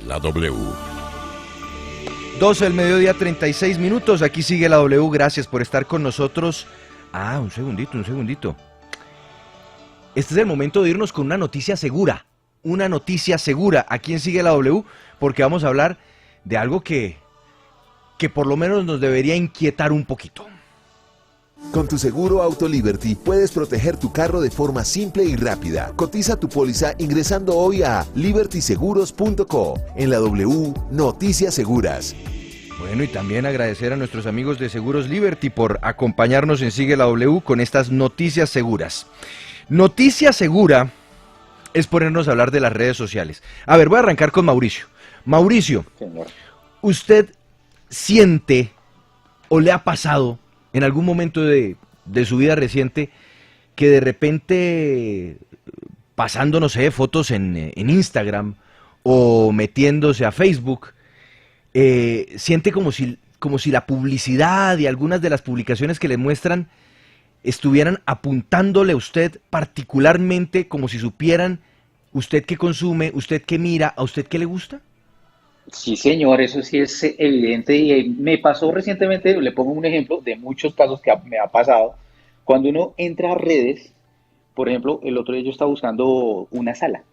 La W. 12 del mediodía, 36 minutos. Aquí sigue la W. Gracias por estar con nosotros. Un segundito. Este es el momento de irnos con una noticia segura. Una noticia segura. Aquí en Sigue la W, porque vamos a hablar de algo que por lo menos nos debería inquietar un poquito. Con tu seguro Auto Liberty puedes proteger tu carro de forma simple y rápida. Cotiza tu póliza ingresando hoy a libertyseguros.co. En la W, Noticias Seguras. Bueno, y también agradecer a nuestros amigos de Seguros Liberty por acompañarnos en Sigue la W con estas noticias seguras. Noticia segura es ponernos a hablar de las redes sociales. A ver, voy a arrancar con Mauricio. Mauricio, Señor. ¿usted siente o le ha pasado en algún momento de su vida reciente que de repente pasando, no sé, fotos en Instagram o metiéndose a Facebook, siente como si la publicidad y algunas de las publicaciones que le muestran estuvieran apuntándole a usted particularmente, como si supieran usted qué consume, usted qué mira, a usted qué le gusta? Sí, señor, eso sí es evidente y me pasó recientemente, le pongo un ejemplo de muchos casos que me ha pasado. Cuando uno entra a redes, por ejemplo, el otro día yo estaba buscando una sala,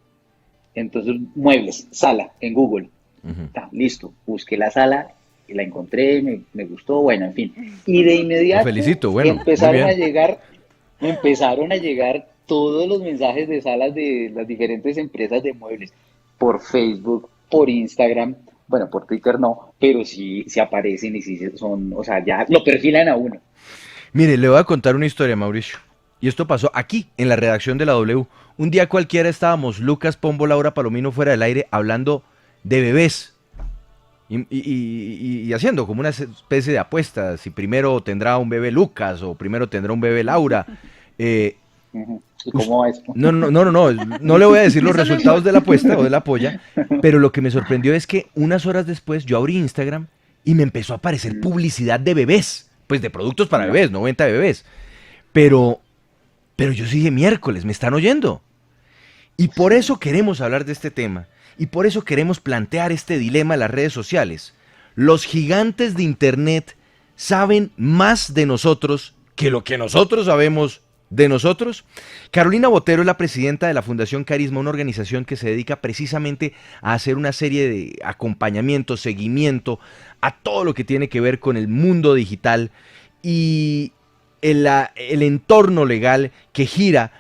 entonces muebles, sala, en Google. Listo, busqué la sala, y la encontré, me gustó, bueno, en fin. Y de Lo inmediato felicito, bueno, muy bien. empezaron a llegar todos los mensajes de salas de las diferentes empresas de muebles, por Facebook, por Instagram, bueno, por Twitter no, pero sí se aparecen y sí son, o sea, ya lo perfilan a uno. Mire, le voy a contar una historia, Mauricio. Y esto pasó aquí, en la redacción de la W. Un día cualquiera estábamos Lucas Pombo, Laura Palomino fuera del aire hablando de bebés. Y haciendo como una especie de apuesta, si primero tendrá un bebé Lucas o primero tendrá un bebé Laura. Ujú. ¿Y cómo va eso? No le voy a decir los resultados de la apuesta o de la polla, pero lo que me sorprendió es que unas horas después yo abrí Instagram y me empezó a aparecer publicidad de bebés, pues de productos para bebés, no venta de bebés. Pero yo sí dije, miércoles, me están oyendo. Y por eso queremos hablar de este tema. Y por eso queremos plantear este dilema en las redes sociales. Los gigantes de Internet saben más de nosotros que lo que nosotros sabemos de nosotros. Carolina Botero es la presidenta de la Fundación Carisma, una organización que se dedica precisamente a hacer una serie de acompañamiento, seguimiento a todo lo que tiene que ver con el mundo digital y el entorno legal que gira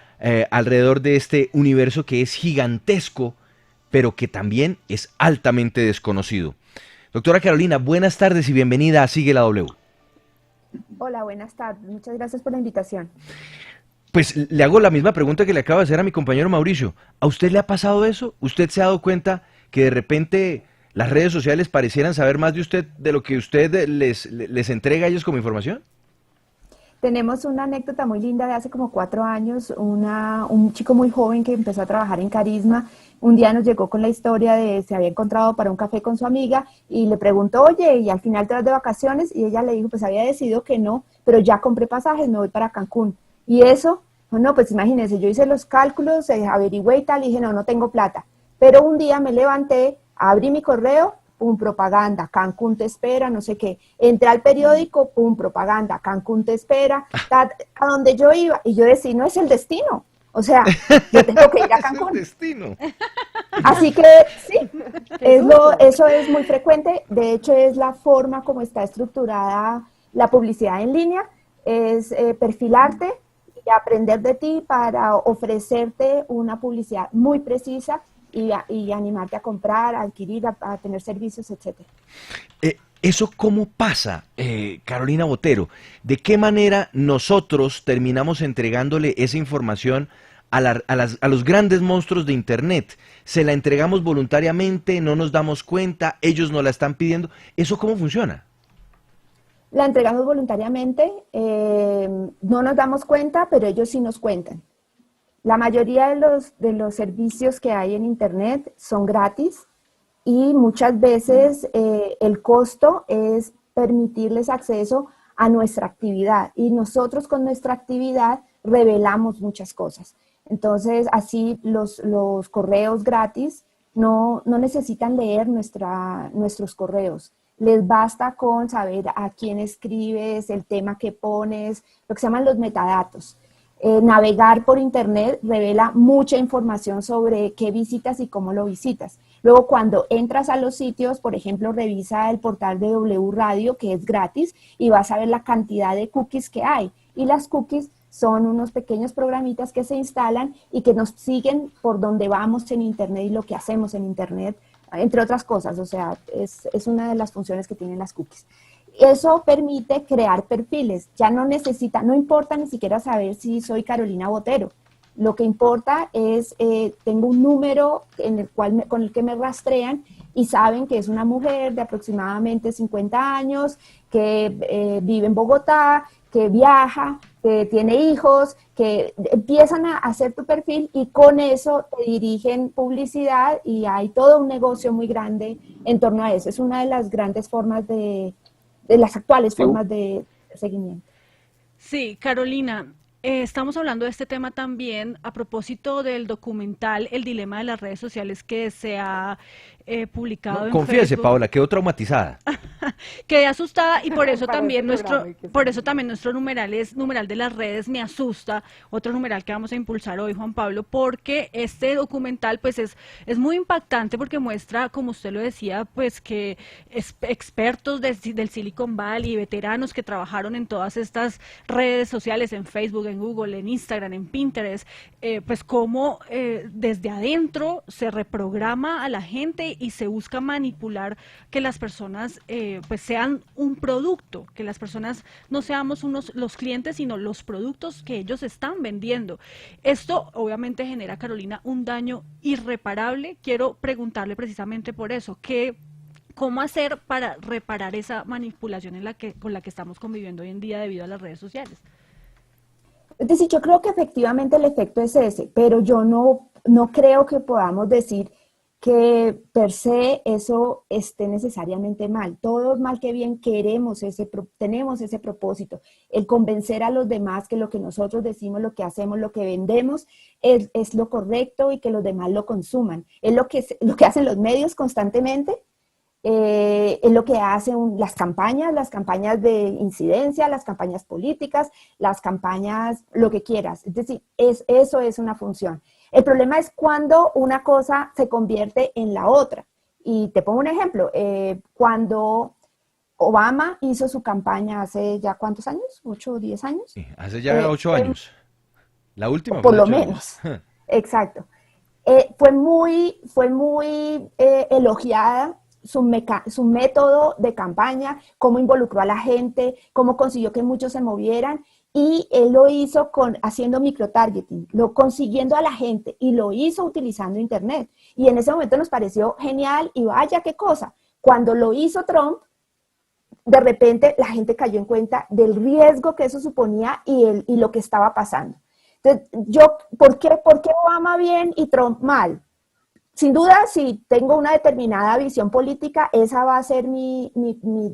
alrededor de este universo que es gigantesco, pero que también es altamente desconocido. Doctora Carolina, buenas tardes y bienvenida a Sigue la W. Hola, buenas tardes. Muchas gracias por la invitación. Pues le hago la misma pregunta que le acabo de hacer a mi compañero Mauricio. ¿A usted le ha pasado eso? ¿Usted se ha dado cuenta que de repente las redes sociales parecieran saber más de usted de lo que usted les entrega a ellos como información? Tenemos una anécdota muy linda de hace como 4 años. Un chico muy joven que empezó a trabajar en Carisma, un día nos llegó con la historia de se había encontrado para un café con su amiga y le preguntó, oye, ¿y al final te vas de vacaciones? Y ella le dijo, pues había decidido que no, pero ya compré pasajes, me voy para Cancún. Y eso, no, pues imagínense, yo hice los cálculos, averigüé y tal, y dije, no tengo plata. Pero un día me levanté, abrí mi correo, pum, propaganda, Cancún te espera, no sé qué. Entré al periódico, pum, propaganda, Cancún te espera, a donde yo iba. Y yo decía, no es el destino. O sea, yo tengo que ir a Cancún. Es el destino. Así que sí, eso es muy frecuente. De hecho, es la forma como está estructurada la publicidad en línea, es perfilarte y aprender de ti para ofrecerte una publicidad muy precisa y animarte a comprar, a adquirir, a tener servicios, etcétera. ¿Eso cómo pasa, Carolina Botero? ¿De qué manera nosotros terminamos entregándole esa información a los grandes monstruos de Internet? ¿Se la entregamos voluntariamente, no nos damos cuenta, ellos nos la están pidiendo? ¿Eso cómo funciona? La entregamos voluntariamente, no nos damos cuenta, pero ellos sí nos cuentan. La mayoría de los servicios que hay en Internet son gratis y muchas veces el costo es permitirles acceso a nuestra actividad y nosotros con nuestra actividad revelamos muchas cosas. Entonces, así los correos gratis no necesitan leer nuestros correos. Les basta con saber a quién escribes, el tema que pones, lo que se llaman los metadatos. Navegar por internet revela mucha información sobre qué visitas y cómo lo visitas. Luego, cuando entras a los sitios, por ejemplo, revisa el portal de W Radio, que es gratis, y vas a ver la cantidad de cookies que hay. Y las cookies son unos pequeños programitas que se instalan y que nos siguen por donde vamos en internet y lo que hacemos en internet, entre otras cosas. O sea, es una de las funciones que tienen las cookies. Eso permite crear perfiles. Ya no importa ni siquiera saber si soy Carolina Botero. Lo que importa es, tengo un número con el que me rastrean y saben que es una mujer de aproximadamente 50 años, que vive en Bogotá, que viaja, que tiene hijos, que empiezan a hacer tu perfil y con eso te dirigen publicidad y hay todo un negocio muy grande en torno a eso. Es una de las grandes formas de las actuales formas de seguimiento. Sí, Carolina, estamos hablando de este tema también a propósito del documental El dilema de las redes sociales que se ha publicado en Confiese, Facebook. Paola, quedó traumatizada. Quedé asustada y por eso Para también este programa, nuestro numeral de las redes me asusta, otro numeral que vamos a impulsar hoy, Juan Pablo, porque este documental pues es muy impactante porque muestra, como usted lo decía, pues que expertos del Silicon Valley, veteranos que trabajaron en todas estas redes sociales, en Facebook, en Google, en Instagram, en Pinterest, pues cómo desde adentro se reprograma a la gente y se busca manipular que las personas pues sean un producto, que las personas no seamos los clientes, sino los productos que ellos están vendiendo. Esto obviamente genera, Carolina, un daño irreparable. Quiero preguntarle precisamente por eso, ¿cómo hacer para reparar esa manipulación con la que estamos conviviendo hoy en día debido a las redes sociales? Es decir, yo creo que efectivamente el efecto es ese, pero yo no creo que podamos decir que per se eso esté necesariamente mal. Todos mal que bien tenemos ese propósito, el convencer a los demás que lo que nosotros decimos, lo que hacemos, lo que vendemos es lo correcto y que los demás lo consuman. Es lo que hacen los medios constantemente, es lo que hacen las campañas de incidencia, las campañas políticas, las campañas, lo que quieras. Es decir, eso es una función. El problema es cuando una cosa se convierte en la otra. Y te pongo un ejemplo. Cuando Obama hizo su campaña hace ya ¿cuántos años? ¿8 o 10 años? Sí, hace ya 8 años. La última por fue lo 8 menos. años. Exacto. Fue muy elogiada su método de campaña, cómo involucró a la gente, cómo consiguió que muchos se movieran. Y él lo hizo haciendo microtargeting, consiguiendo a la gente, y lo hizo utilizando internet. Y en ese momento nos pareció genial, y vaya qué cosa. Cuando lo hizo Trump, de repente la gente cayó en cuenta del riesgo que eso suponía y lo que estaba pasando. Entonces, ¿por qué Obama bien y Trump mal? Sin duda, si tengo una determinada visión política, esa va a ser mi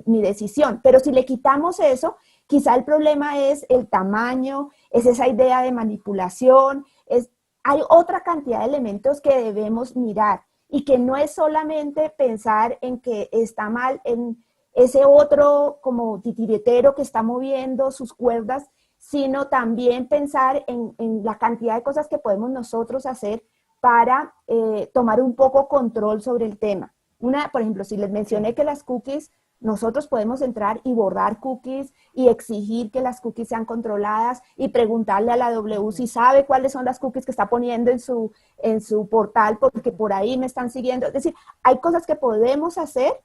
decisión. Pero si le quitamos eso, quizá el problema es el tamaño, es esa idea de manipulación, hay otra cantidad de elementos que debemos mirar y que no es solamente pensar en que está mal en ese otro como titiritero que está moviendo sus cuerdas, sino también pensar en la cantidad de cosas que podemos nosotros hacer para tomar un poco control sobre el tema. Por ejemplo, si les mencioné que las cookies, nosotros podemos entrar y borrar cookies y exigir que las cookies sean controladas y preguntarle a la W si sabe cuáles son las cookies que está poniendo en su portal porque por ahí me están siguiendo. Es decir, hay cosas que podemos hacer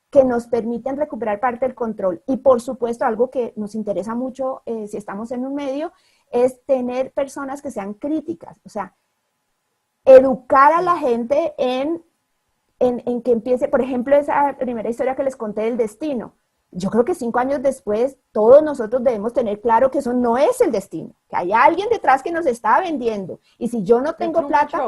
que nos permiten recuperar parte del control. Y por supuesto, algo que nos interesa mucho si estamos en un medio es tener personas que sean críticas, o sea, educar a la gente en que empiece, por ejemplo, esa primera historia que les conté del destino. Yo creo que 5 años después, todos nosotros debemos tener claro que eso no es el destino, que hay alguien detrás que nos está vendiendo. Y si yo no tengo plata,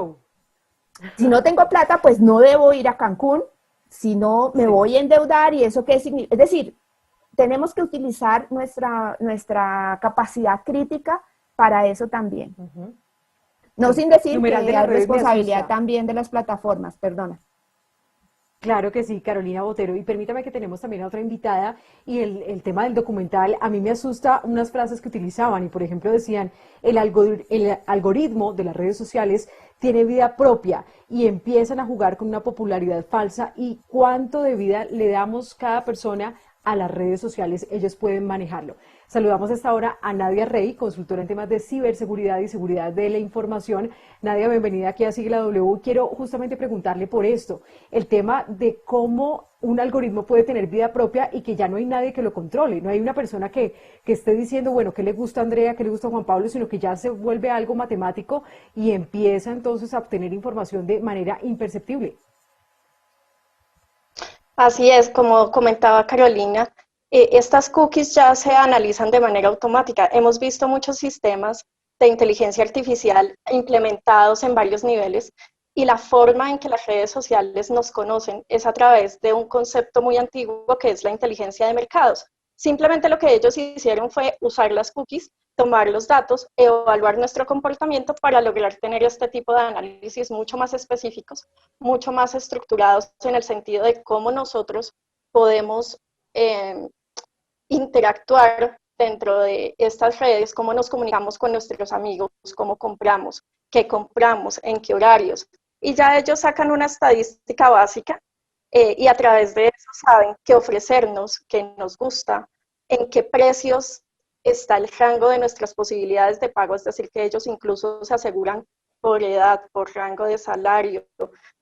pues no debo ir a Cancún, si no me voy a endeudar y eso qué significa. Es decir, tenemos que utilizar nuestra capacidad crítica para eso también. No sin decir Numeral de que las hay redes me responsabilidad asusta. también de las plataformas, perdona. Claro que sí, Carolina Botero. Y permítame que tenemos también a otra invitada y el tema del documental, a mí me asusta unas frases que utilizaban y por ejemplo decían, el algoritmo de las redes sociales tiene vida propia y empiezan a jugar con una popularidad falsa y cuánto de vida le damos cada persona a las redes sociales, ellos pueden manejarlo. Saludamos a esta hora a Nadia Rey, consultora en temas de ciberseguridad y seguridad de la información. Nadia, bienvenida aquí a Sigla W. Quiero justamente preguntarle por esto, el tema de cómo un algoritmo puede tener vida propia y que ya no hay nadie que lo controle, no hay una persona que esté diciendo, bueno, qué le gusta a Andrea, qué le gusta a Juan Pablo, sino que ya se vuelve algo matemático y empieza entonces a obtener información de manera imperceptible. Así es, como comentaba Carolina, estas cookies ya se analizan de manera automática. Hemos visto muchos sistemas de inteligencia artificial implementados en varios niveles y la forma en que las redes sociales nos conocen es a través de un concepto muy antiguo que es la inteligencia de mercados. Simplemente lo que ellos hicieron fue usar las cookies, tomar los datos, evaluar nuestro comportamiento para lograr tener este tipo de análisis mucho más específicos, mucho más estructurados en el sentido de cómo nosotros podemos eh, interactuar dentro de estas redes, cómo nos comunicamos con nuestros amigos, cómo compramos, qué compramos, en qué horarios. Y ya ellos sacan una estadística básica y a través de eso saben qué ofrecernos, qué nos gusta, en qué precios está el rango de nuestras posibilidades de pago, es decir, que ellos incluso se aseguran por edad, por rango de salario,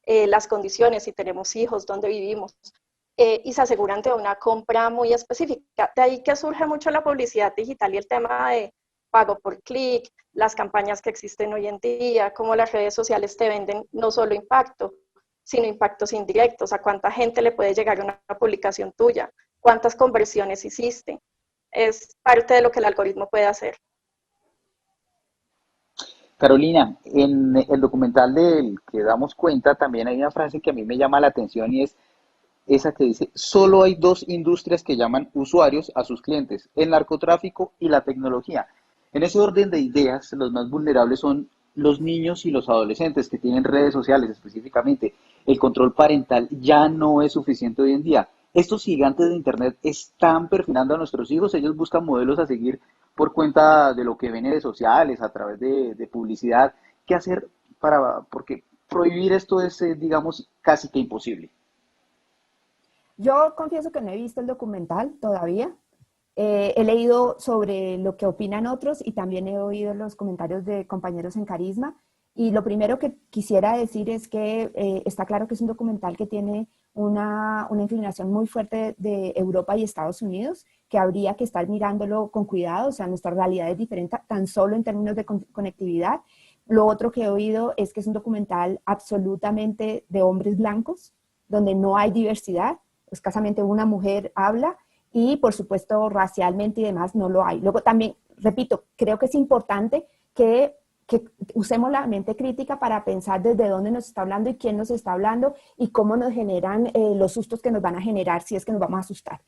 las condiciones, si tenemos hijos, dónde vivimos, y se aseguran de una compra muy específica. De ahí que surge mucho la publicidad digital y el tema de pago por clic, las campañas que existen hoy en día, cómo las redes sociales te venden no solo impacto, sino impactos indirectos, a cuánta gente le puede llegar una publicación tuya, cuántas conversiones hiciste. Es parte de lo que el algoritmo puede hacer. Carolina, en el documental del que damos cuenta también hay una frase que a mí me llama la atención y es esa que dice, solo hay dos industrias que llaman usuarios a sus clientes, el narcotráfico y la tecnología. En ese orden de ideas, los más vulnerables son los niños y los adolescentes que tienen redes sociales específicamente. El control parental ya no es suficiente hoy en día. Estos gigantes de Internet están perfilando a nuestros hijos, ellos buscan modelos a seguir por cuenta de lo que ven en redes sociales, a través de publicidad. ¿Qué hacer porque prohibir esto es, digamos, casi que imposible? Yo confieso que no he visto el documental todavía. He leído sobre lo que opinan otros y también he oído los comentarios de compañeros en Carisma. Y lo primero que quisiera decir es que está claro que es un documental que tiene una inclinación muy fuerte de Europa y Estados Unidos, que habría que estar mirándolo con cuidado. O sea, nuestra realidad es diferente tan solo en términos de conectividad. Lo otro que he oído es que es un documental absolutamente de hombres blancos, donde no hay diversidad. Escasamente una mujer habla y, por supuesto, racialmente y demás no lo hay. Luego también, repito, creo que es importante que usemos la mente crítica para pensar desde dónde nos está hablando y quién nos está hablando y cómo nos generan los sustos que nos van a generar si es que nos vamos a asustar.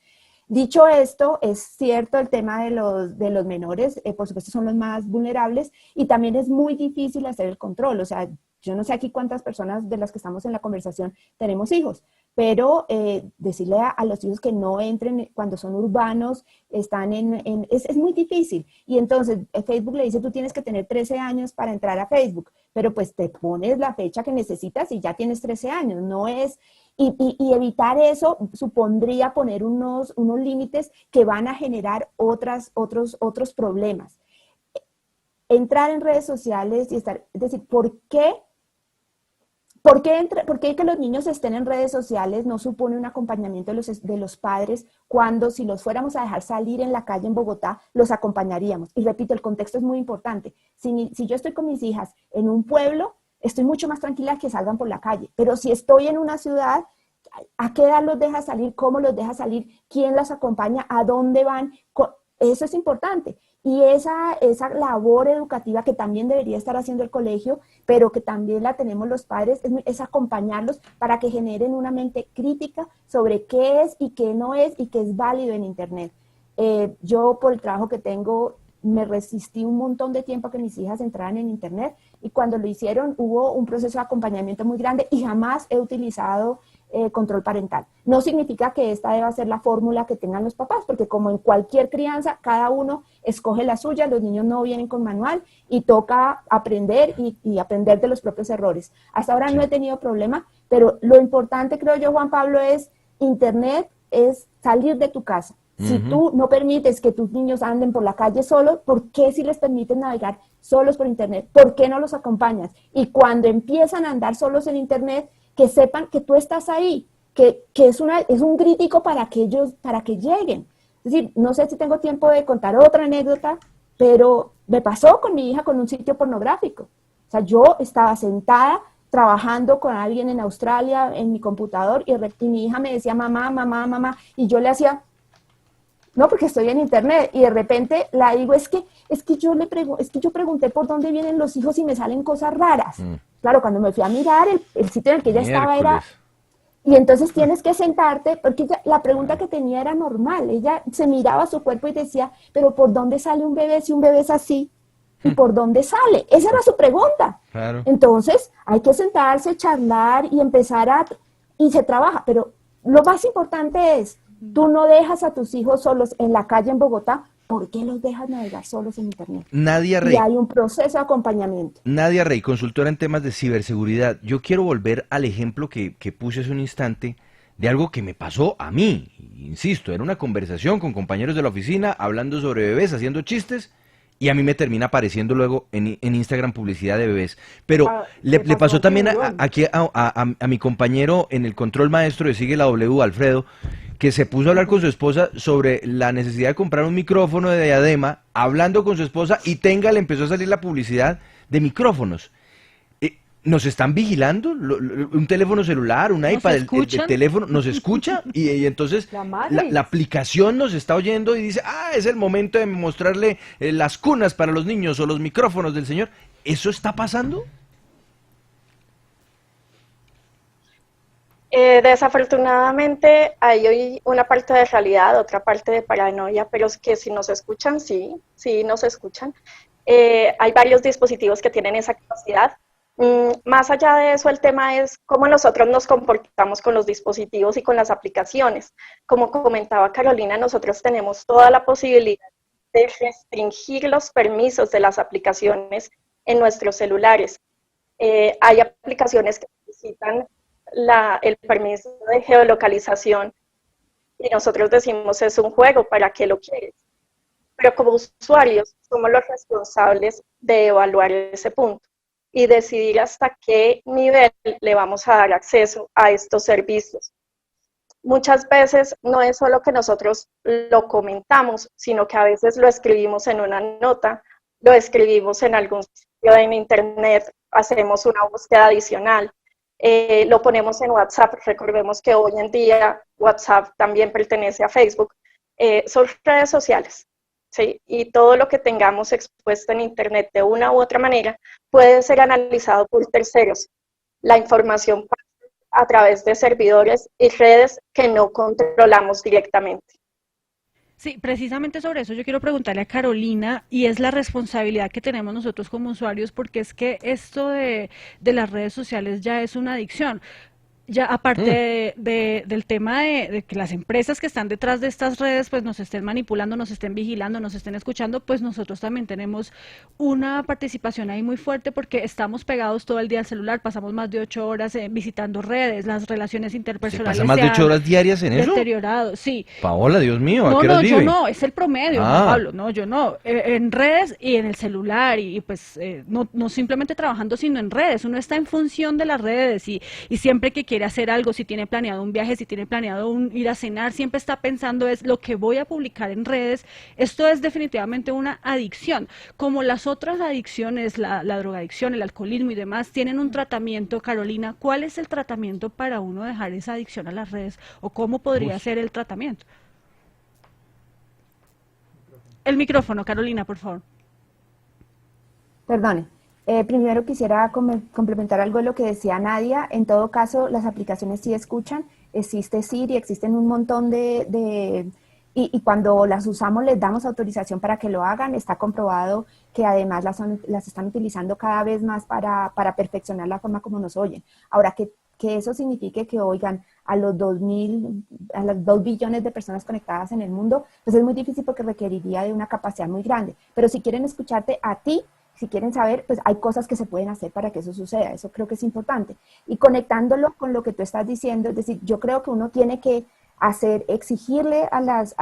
Dicho esto, es cierto el tema de los menores, por supuesto son los más vulnerables y también es muy difícil hacer el control. O sea, yo no sé aquí cuántas personas de las que estamos en la conversación tenemos hijos, pero decirle a los hijos que no entren cuando son urbanos, es muy difícil. Y entonces Facebook le dice, tú tienes que tener 13 años para entrar a Facebook, pero pues te pones la fecha que necesitas y ya tienes 13 años, no es... Y evitar eso supondría poner unos límites que van a generar otros problemas. Entrar en redes sociales y estar, es decir, ¿por qué que los niños estén en redes sociales no supone un acompañamiento de los padres cuando si los fuéramos a dejar salir en la calle en Bogotá, los acompañaríamos? Y repito, el contexto es muy importante. Si yo estoy con mis hijas en un pueblo, estoy mucho más tranquila que salgan por la calle. Pero si estoy en una ciudad, ¿a qué edad los deja salir? ¿Cómo los deja salir? ¿Quién las acompaña? ¿A dónde van? Eso es importante. Y esa labor educativa que también debería estar haciendo el colegio, pero que también la tenemos los padres, es acompañarlos para que generen una mente crítica sobre qué es y qué no es y qué es válido en Internet. Yo, por el trabajo que tengo, me resistí un montón de tiempo a que mis hijas entraran en internet, y cuando lo hicieron hubo un proceso de acompañamiento muy grande y jamás he utilizado control parental. No significa que esta deba ser la fórmula que tengan los papás, porque como en cualquier crianza, cada uno escoge la suya, los niños no vienen con manual y toca aprender y aprender de los propios errores. Hasta ahora no he tenido problema, pero lo importante, creo yo, Juan Pablo, es internet, es salir de tu casa. Si tú no permites que tus niños anden por la calle solos, ¿por qué si les permites navegar solos por internet? ¿Por qué no los acompañas? Y cuando empiezan a andar solos en internet, que sepan que tú estás ahí, que es un crítico para que ellos, para que lleguen. Es decir, no sé si tengo tiempo de contar otra anécdota, pero me pasó con mi hija con un sitio pornográfico. O sea, yo estaba sentada trabajando con alguien en Australia en mi computador y mi hija me decía mamá, mamá, mamá, y yo le hacía, no, porque estoy en internet, y de repente la digo, es que yo pregunté por dónde vienen los hijos y me salen cosas raras. Claro, cuando me fui a mirar, el sitio en el que ella estaba era... Y entonces tienes que sentarte, porque la pregunta que tenía era normal. Ella se miraba su cuerpo y decía, pero ¿por dónde sale un bebé si un bebé es así? ¿Y por dónde sale? Esa era su pregunta. Claro. Entonces hay que sentarse, charlar y y se trabaja. Pero lo más importante es, tú no dejas a tus hijos solos en la calle en Bogotá. ¿Por qué los dejas navegar solos en internet? Nadia Rey. Y hay un proceso de acompañamiento. Nadia Rey, consultora en temas de ciberseguridad. Yo quiero volver al ejemplo que puse hace un instante de algo que me pasó a mí. Insisto, era una conversación con compañeros de la oficina hablando sobre bebés, haciendo chistes, y a mí me termina apareciendo luego en Instagram publicidad de bebés. Pero le pasó también aquí a mi compañero en el control maestro de Sigue la W, Alfredo, que se puso a hablar con su esposa sobre la necesidad de comprar un micrófono de diadema, hablando con su esposa, y le empezó a salir la publicidad de micrófonos. ¿Nos están vigilando? Un teléfono celular, un iPad, el teléfono, ¿nos escucha? Y entonces la aplicación nos está oyendo y dice, es el momento de mostrarle las cunas para los niños o los micrófonos del señor. ¿Eso está pasando? Desafortunadamente hay hoy una parte de realidad, otra parte de paranoia, pero es que si nos escuchan, sí nos escuchan. Hay varios dispositivos que tienen esa capacidad. Más allá de eso, el tema es cómo nosotros nos comportamos con los dispositivos y con las aplicaciones. Como comentaba Carolina, nosotros tenemos toda la posibilidad de restringir los permisos de las aplicaciones en nuestros celulares. Hay aplicaciones que necesitan el permiso de geolocalización y nosotros decimos es un juego, ¿para qué lo quieres? Pero como usuarios somos los responsables de evaluar ese punto y decidir hasta qué nivel le vamos a dar acceso a estos servicios. Muchas veces no es solo que nosotros lo comentamos, sino que a veces lo escribimos en una nota, lo escribimos en algún sitio en internet, hacemos una búsqueda adicional. Lo ponemos en WhatsApp. Recordemos que hoy en día WhatsApp también pertenece a Facebook. Son redes sociales, ¿sí? Y todo lo que tengamos expuesto en internet de una u otra manera puede ser analizado por terceros. La información pasa a través de servidores y redes que no controlamos directamente. Sí, precisamente sobre eso yo quiero preguntarle a Carolina, y es la responsabilidad que tenemos nosotros como usuarios, porque es que esto de las redes sociales ya es una adicción. Ya aparte del tema de que las empresas que están detrás de estas redes pues nos estén manipulando, nos estén vigilando, nos estén escuchando, pues nosotros también tenemos una participación ahí muy fuerte, porque estamos pegados todo el día al celular, pasamos más de 8 horas visitando redes, las relaciones interpersonales ¿Se pasa más de 8 horas diarias en eso? Deteriorado, sí. Paola, Dios mío, ¿a qué No, horas yo vive? no, es el promedio, Juan Pablo, no, yo no. En redes y en el celular, y pues no simplemente trabajando, sino en redes. Uno está en función de las redes y siempre que quiere hacer algo, si tiene planeado un viaje, si tiene planeado ir a cenar, siempre está pensando es lo que voy a publicar en redes. Esto es definitivamente una adicción. Como las otras adicciones, la drogadicción, el alcoholismo y demás, tienen un tratamiento. Carolina, ¿cuál es el tratamiento para uno dejar esa adicción a las redes? ¿O cómo podría ser el tratamiento? El micrófono, Carolina, por favor. Perdone. Primero quisiera complementar algo de lo que decía Nadia. En todo caso, las aplicaciones sí escuchan. Existe Siri, existen un montón de y cuando las usamos les damos autorización para que lo hagan. Está comprobado que además las están utilizando cada vez más para perfeccionar la forma como nos oyen. Ahora, que eso signifique que oigan a los 2 billones de personas conectadas en el mundo, pues es muy difícil porque requeriría de una capacidad muy grande. Pero si quieren escucharte a ti, si quieren saber, pues hay cosas que se pueden hacer para que eso suceda. Eso creo que es importante. Y conectándolo con lo que tú estás diciendo, es decir, yo creo que uno tiene que exigirle a las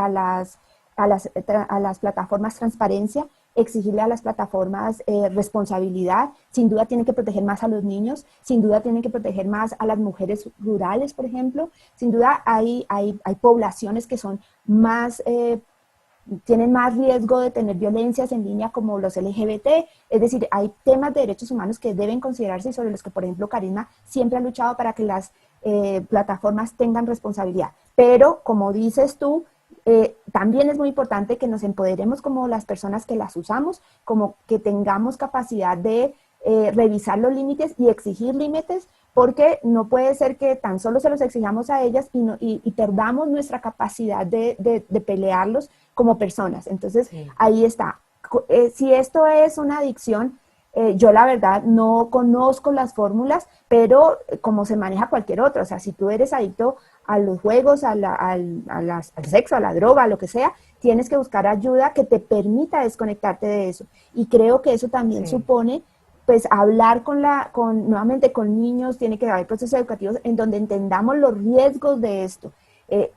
plataformas transparencia, exigirle a las plataformas responsabilidad. Sin duda tienen que proteger más a los niños, sin duda tienen que proteger más a las mujeres rurales, por ejemplo. Sin duda hay poblaciones que son más tienen más riesgo de tener violencias en línea, como los LGBT, es decir, hay temas de derechos humanos que deben considerarse y sobre los que, por ejemplo, Carisma siempre ha luchado para que las plataformas tengan responsabilidad. Pero, como dices tú, también es muy importante que nos empoderemos como las personas que las usamos, como que tengamos capacidad de revisar los límites y exigir límites, porque no puede ser que tan solo se los exijamos a ellas y perdamos nuestra capacidad de pelearlos como personas. Entonces, sí, ahí está. Si esto es una adicción, yo la verdad no conozco las fórmulas, pero como se maneja cualquier otra, o sea, si tú eres adicto a los juegos, al sexo, a la droga, a lo que sea, tienes que buscar ayuda que te permita desconectarte de eso. Y creo que eso también supone, pues, hablar nuevamente con niños. Tiene que haber procesos educativos en donde entendamos los riesgos de esto.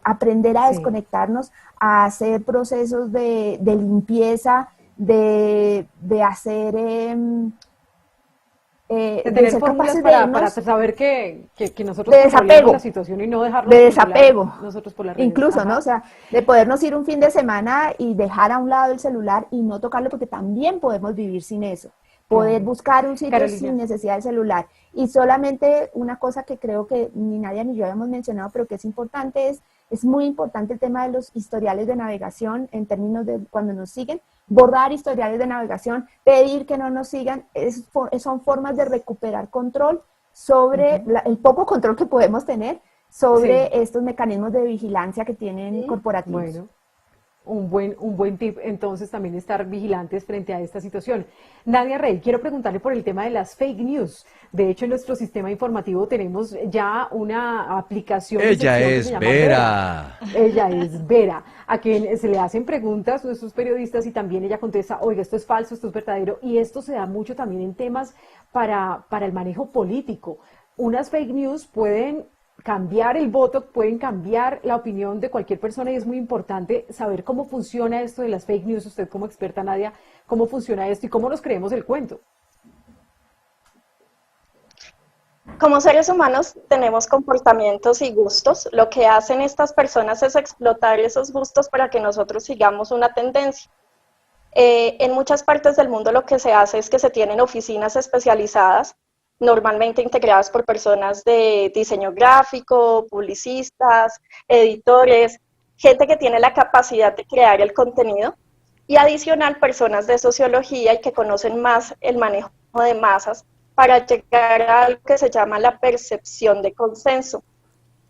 Aprender a desconectarnos, a hacer procesos de limpieza, de hacer... de tener fórmulas para saber que nosotros controlamos la situación y no dejarlo de desapego, nosotros por las redes. Incluso, ¿no? O sea, de podernos ir un fin de semana y dejar a un lado el celular y no tocarlo, porque también podemos vivir sin eso. Poder buscar un sitio sin necesidad del celular. Y solamente una cosa que creo que ni Nadia ni yo habíamos mencionado, pero que es importante, es muy importante el tema de los historiales de navegación en términos de cuando nos siguen. Borrar historiales de navegación, pedir que no nos sigan, son formas de recuperar control sobre el poco control que podemos tener sobre estos mecanismos de vigilancia que tienen corporativos. Bueno. Un buen tip, entonces, también estar vigilantes frente a esta situación. Nadia Rey, quiero preguntarle por el tema de las fake news. De hecho, en nuestro sistema informativo tenemos ya una aplicación. Ella es Vera. Ella es Vera, a quien se le hacen preguntas a sus periodistas y también ella contesta, oiga, esto es falso, esto es verdadero. Y esto se da mucho también en temas para el manejo político. Unas fake news pueden cambiar el voto, pueden cambiar la opinión de cualquier persona, y es muy importante saber cómo funciona esto de las fake news. Usted como experta, Nadia, ¿cómo funciona esto y cómo nos creemos el cuento? Como seres humanos tenemos comportamientos y gustos. Lo que hacen estas personas es explotar esos gustos para que nosotros sigamos una tendencia. En muchas partes del mundo lo que se hace es que se tienen oficinas especializadas, normalmente integradas por personas de diseño gráfico, publicistas, editores, gente que tiene la capacidad de crear el contenido, y adicional personas de sociología y que conocen más el manejo de masas para llegar a algo que se llama la percepción de consenso.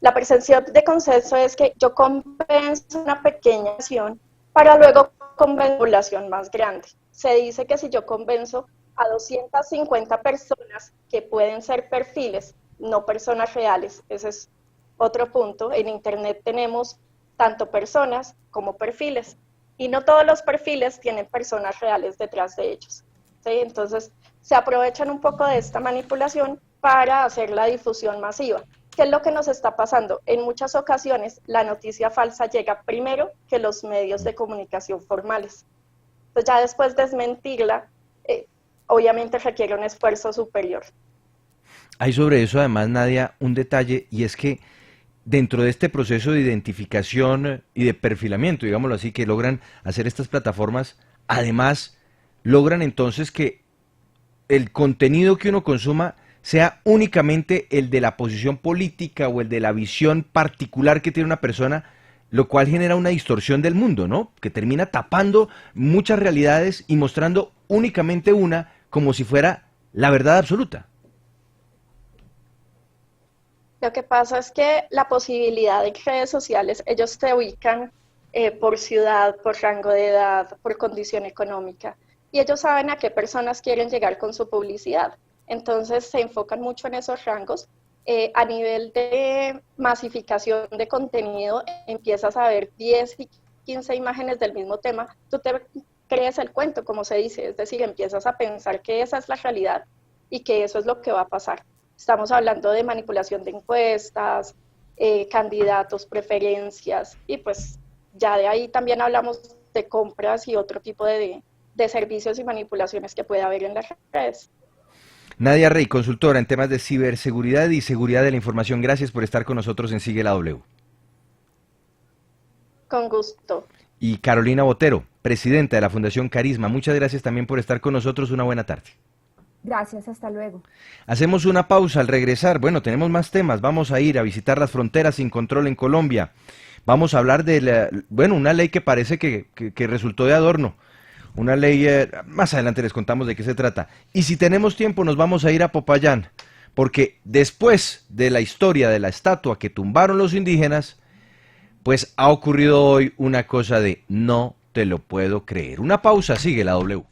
La percepción de consenso es que yo convenzo una pequeña acción para luego convencer una población más grande. Se dice que si yo convenzo a 250 personas que pueden ser perfiles, no personas reales. Ese es otro punto. En Internet tenemos tanto personas como perfiles, y no todos los perfiles tienen personas reales detrás de ellos. ¿Sí? Entonces, se aprovechan un poco de esta manipulación para hacer la difusión masiva. ¿Qué es lo que nos está pasando? En muchas ocasiones, la noticia falsa llega primero que los medios de comunicación formales. Entonces, ya después desmentirla, obviamente requiere un esfuerzo superior. Hay sobre eso, además, Nadia, un detalle, y es que dentro de este proceso de identificación y de perfilamiento, digámoslo así, que logran hacer estas plataformas, además logran entonces que el contenido que uno consuma sea únicamente el de la posición política o el de la visión particular que tiene una persona, lo cual genera una distorsión del mundo, ¿no? Que termina tapando muchas realidades y mostrando únicamente una como si fuera la verdad absoluta. Lo que pasa es que la posibilidad de redes sociales, ellos te ubican por ciudad, por rango de edad, por condición económica. Y ellos saben a qué personas quieren llegar con su publicidad. Entonces se enfocan mucho en esos rangos. A nivel de masificación de contenido, empiezas a ver 10 y 15 imágenes del mismo tema, tú te crees el cuento, como se dice, es decir, empiezas a pensar que esa es la realidad y que eso es lo que va a pasar. Estamos hablando de manipulación de encuestas, candidatos, preferencias, y pues ya de ahí también hablamos de compras y otro tipo de servicios y manipulaciones que puede haber en las redes. Nadia Rey, consultora en temas de ciberseguridad y seguridad de la información. Gracias por estar con nosotros en Sigue la W. Con gusto. Y Carolina Botero, presidenta de la Fundación Carisma. Muchas gracias también por estar con nosotros. Una buena tarde. Gracias, hasta luego. Hacemos una pausa al regresar. Bueno, tenemos más temas. Vamos a ir a visitar las fronteras sin control en Colombia. Vamos a hablar de una ley que parece que resultó de adorno. Una ley, más adelante les contamos de qué se trata. Y si tenemos tiempo nos vamos a ir a Popayán, porque después de la historia de la estatua que tumbaron los indígenas, pues ha ocurrido hoy una cosa de no te lo puedo creer. Una pausa, sigue la W.